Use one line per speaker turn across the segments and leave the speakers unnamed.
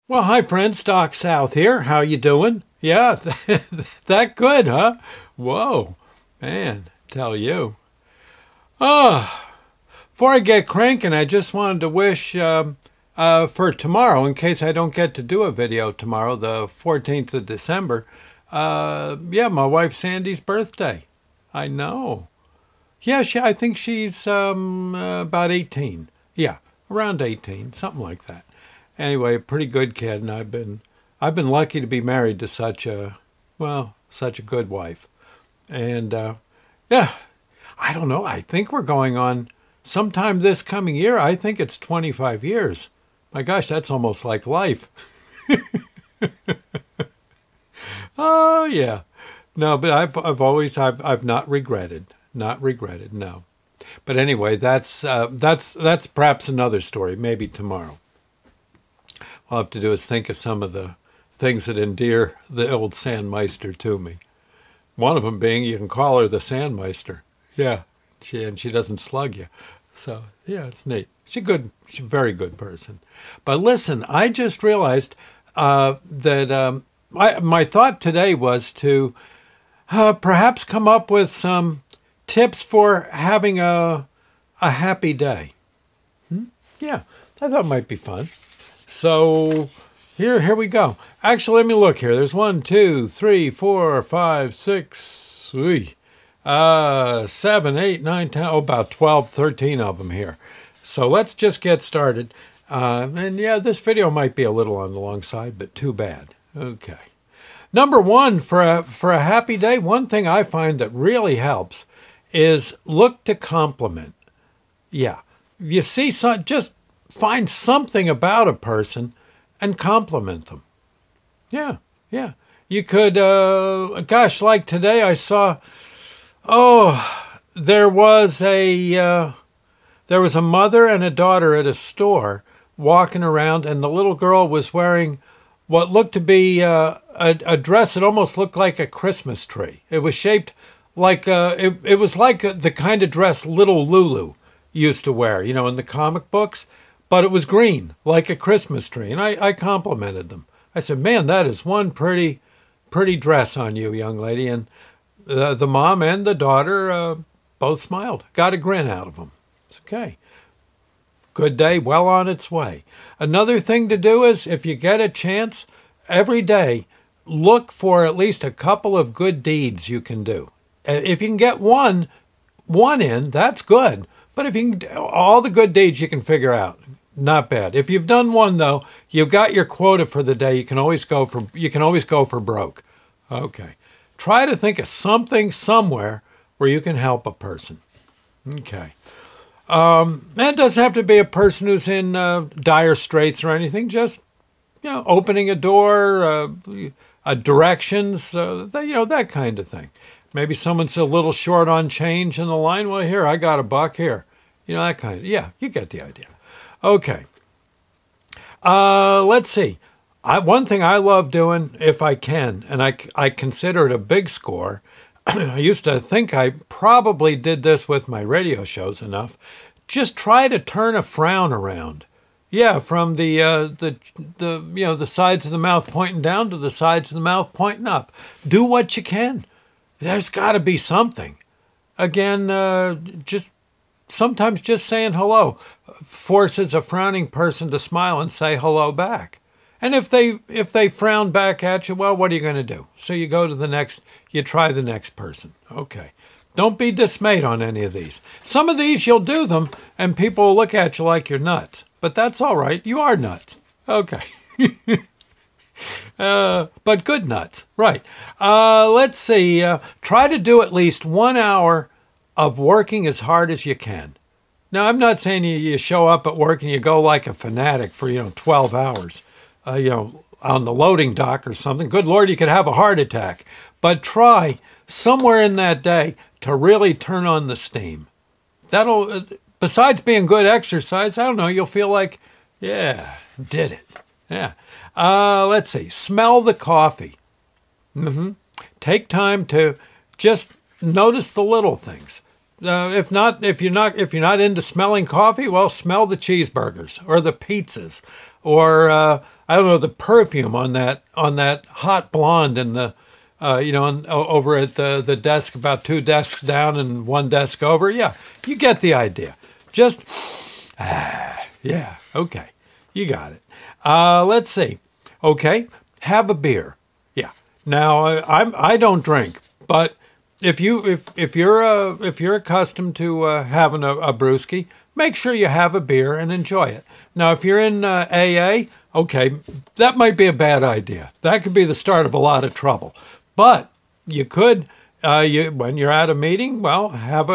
Well, hi friends, Doc South here. How you doing? Yeah, that good, huh? Whoa, man, tell you. Oh, before I get cranking, I just wanted to wish for tomorrow, in case I don't get to do a video tomorrow, the 14th of December. Yeah, my wife Sandy's birthday. I know. Yeah, I think she's about 18. Yeah, around 18, something like that. Anyway, a pretty good kid, and I've been lucky to be married to such a good wife. And yeah, I don't know. I think we're going on sometime this coming year. I think it's 25 years. My gosh, that's almost like life. Oh yeah. No, but I've not regretted. Not regretted, no. But anyway, that's perhaps another story, maybe tomorrow. All I have to do is think of some of the things that endear the old Sandmeister to me. One of them being you can call her the Sandmeister. Yeah, she doesn't slug you. So yeah, it's neat. She's a very good person. But listen, I just realized that my thought today was to perhaps come up with some tips for having a happy day. Yeah, I thought it might be fun. So here we go. Actually, let me look here. There's 1, 2, 3, 4, 5, 6, 7, 8, 9, 10, about 12, 13 of them here. So let's just get started. And yeah, this video might be a little on the long side, but too bad. Okay. Number one, for a happy day, one thing I find that really helps is look to compliment. Yeah. You see, just find something about a person and compliment them. Yeah, yeah. You could, gosh, like today I saw, there was a mother and a daughter at a store walking around, and the little girl was wearing what looked to be a dress that almost looked like a Christmas tree. It was shaped like, it was like the kind of dress little Lulu used to wear, in the comic books. But it was green, like a Christmas tree. And I complimented them. I said, man, that is one pretty dress on you, young lady. And the mom and the daughter both smiled, got a grin out of them. It's okay. Good day, well on its way. Another thing to do is, if you get a chance, every day, look for at least a couple of good deeds you can do. If you can get one in, that's good. But if you can, all the good deeds you can figure out, not bad. If you've done one though, you've got your quota for the day. You can always go for broke. Okay. Try to think of something somewhere where you can help a person. Okay. It doesn't have to be a person who's in dire straits or anything. Just opening a door, directions, that kind of thing. Maybe someone's a little short on change in the line. Well, here, I got $1 here. That kind of, yeah, you get the idea. Okay. Let's see. One thing I love doing, if I can, and I consider it a big score, I used to think I probably did this with my radio shows enough, just try to turn a frown around. Yeah, from the sides of the mouth pointing down to the sides of the mouth pointing up. Do what you can. There's got to be something. Again, sometimes just saying hello forces a frowning person to smile and say hello back. And if they frown back at you, well, what are you going to do? So you try the next person. Okay. Don't be dismayed on any of these. Some of these you'll do them and people will look at you like you're nuts. But that's all right. You are nuts. Okay. But good nuts. Right. Let's see. Try to do at least 1 hour of working as hard as you can. Now, I'm not saying you show up at work and you go like a fanatic for, 12 hours, on the loading dock or something. Good Lord, you could have a heart attack. But try somewhere in that day to really turn on the steam. That'll, besides being good exercise, I don't know, you'll feel like, yeah, did it. Yeah. Let's see. Smell the coffee. Take time to just notice the little things. if you're not into smelling coffee, well, smell the cheeseburgers or the pizzas, or I don't know, the perfume on that hot blonde in the over at the desk, about two desks down and one desk over. Yeah, you get the idea. Just yeah, okay, you got it. Let's see. Okay, have a beer. Yeah. Now I don't drink, but if you're accustomed to having a brewski, make sure you have a beer and enjoy it. Now, if you're in AA, okay, that might be a bad idea. That could be the start of a lot of trouble. But you could, when you're at a meeting, well, have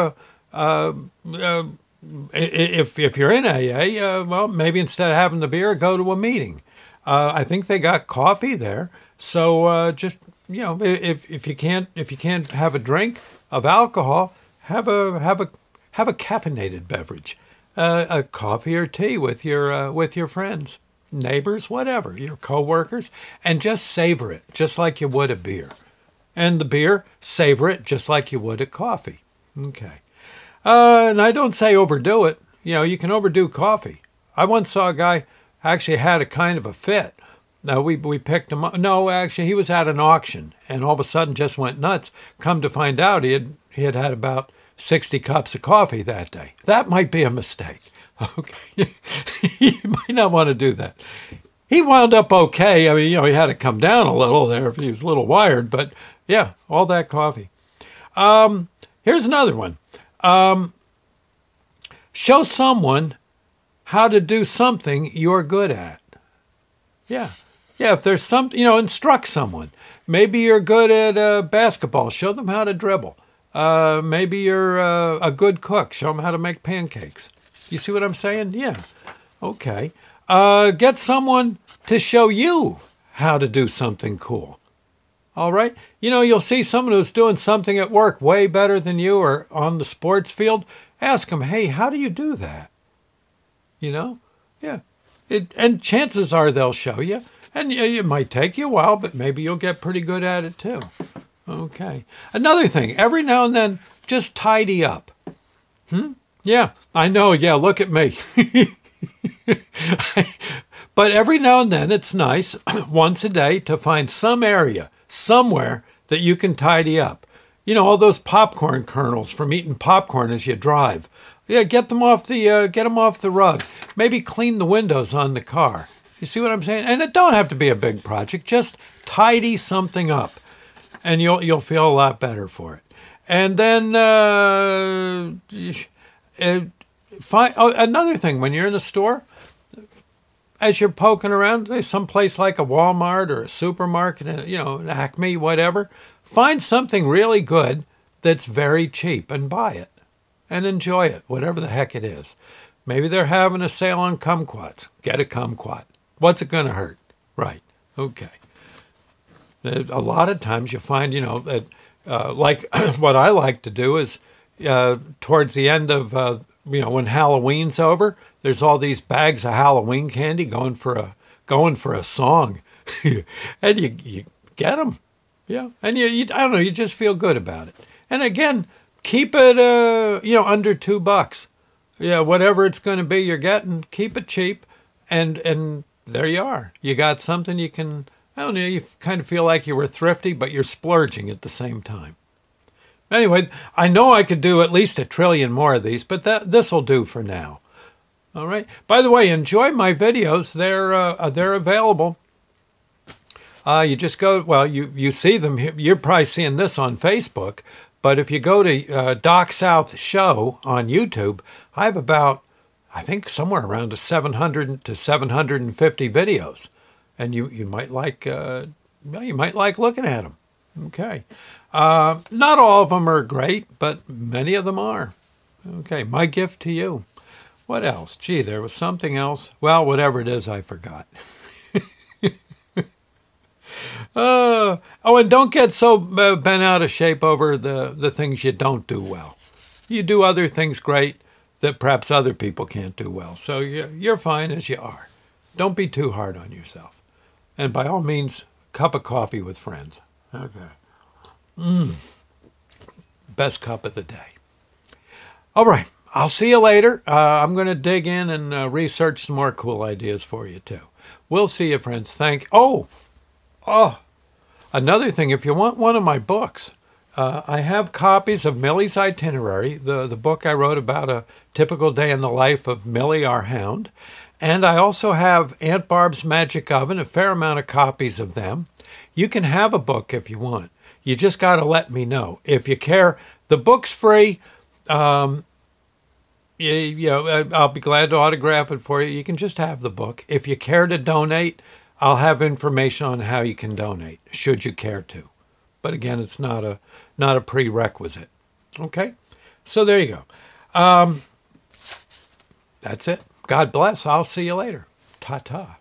if you're in AA, well, maybe instead of having the beer, go to a meeting. I think they got coffee there. So just, if you can't have a drink of alcohol, have a caffeinated beverage, a coffee or tea with your friends, neighbors, whatever, your coworkers, and just savor it just like you would a beer. And the beer, savor it just like you would a coffee. Okay. And I don't say overdo it. You can overdo coffee. I once saw a guy actually had a kind of a fit. Now, we picked him up. No, actually, he was at an auction and all of a sudden just went nuts. Come to find out, he had about 60 cups of coffee that day. That might be a mistake. Okay. You might not want to do that. He wound up okay. I mean, he had to come down a little there if he was a little wired, but yeah, all that coffee. Here's another one. Show someone how to do something you're good at. Yeah. Yeah, if there's something, instruct someone. Maybe you're good at basketball. Show them how to dribble. Maybe you're a good cook. Show them how to make pancakes. You see what I'm saying? Yeah. Okay. Get someone to show you how to do something cool. All right? You'll see someone who's doing something at work way better than you or on the sports field. Ask them, hey, how do you do that? Yeah. And chances are they'll show you. And it might take you a while, but maybe you'll get pretty good at it too. Okay. Another thing, every now and then, just tidy up. Yeah, I know. Yeah, look at me. But every now and then, it's nice, once a day, to find some area, somewhere, that you can tidy up. All those popcorn kernels from eating popcorn as you drive. Yeah, get them off the rug. Maybe clean the windows on the car. You see what I'm saying? And it don't have to be a big project. Just tidy something up, and you'll feel a lot better for it. And then another thing, when you're in a store, as you're poking around, someplace like a Walmart or a supermarket, an Acme, whatever, find something really good that's very cheap and buy it and enjoy it, whatever the heck it is. Maybe they're having a sale on kumquats. Get a kumquat. What's it going to hurt? Right. Okay. A lot of times you find, that like what I like to do is towards the end of, when Halloween's over, there's all these bags of Halloween candy going for a song. And you get them. Yeah. And I don't know, you just feel good about it. And again, keep it, under $2. Yeah, whatever it's going to be you're getting, keep it cheap. And there you are. You got something you can, I don't know, you kind of feel like you were thrifty, but you're splurging at the same time. Anyway, I know I could do at least 1 trillion more of these, but this'll do for now. All right. By the way, enjoy my videos. They're available. You just go, well, you see them. You're probably seeing this on Facebook, but if you go to Doc South Show on YouTube, I have about, I think, somewhere around 700 to 750 videos, and you might like looking at them. Okay, not all of them are great, but many of them are. Okay, my gift to you. What else? Gee, there was something else. Well, whatever it is, I forgot. And don't get so bent out of shape over the things you don't do well. You do other things great that perhaps other people can't do well. So you're fine as you are. Don't be too hard on yourself. And by all means, a cup of coffee with friends. Okay. Best cup of the day. All right. I'll see you later. I'm going to dig in and research some more cool ideas for you, too. We'll see you, friends. Oh, another thing, if you want one of my books, I have copies of Millie's Itinerary, the book I wrote about a typical day in the life of Millie, our hound. And I also have Aunt Barb's Magic Oven, a fair amount of copies of them. You can have a book if you want. You just got to let me know. If you care, the book's free. I'll be glad to autograph it for you. You can just have the book. If you care to donate, I'll have information on how you can donate, should you care to. But again, it's not a prerequisite. Okay? So there you go. That's it. God bless. I'll see you later. Ta-ta.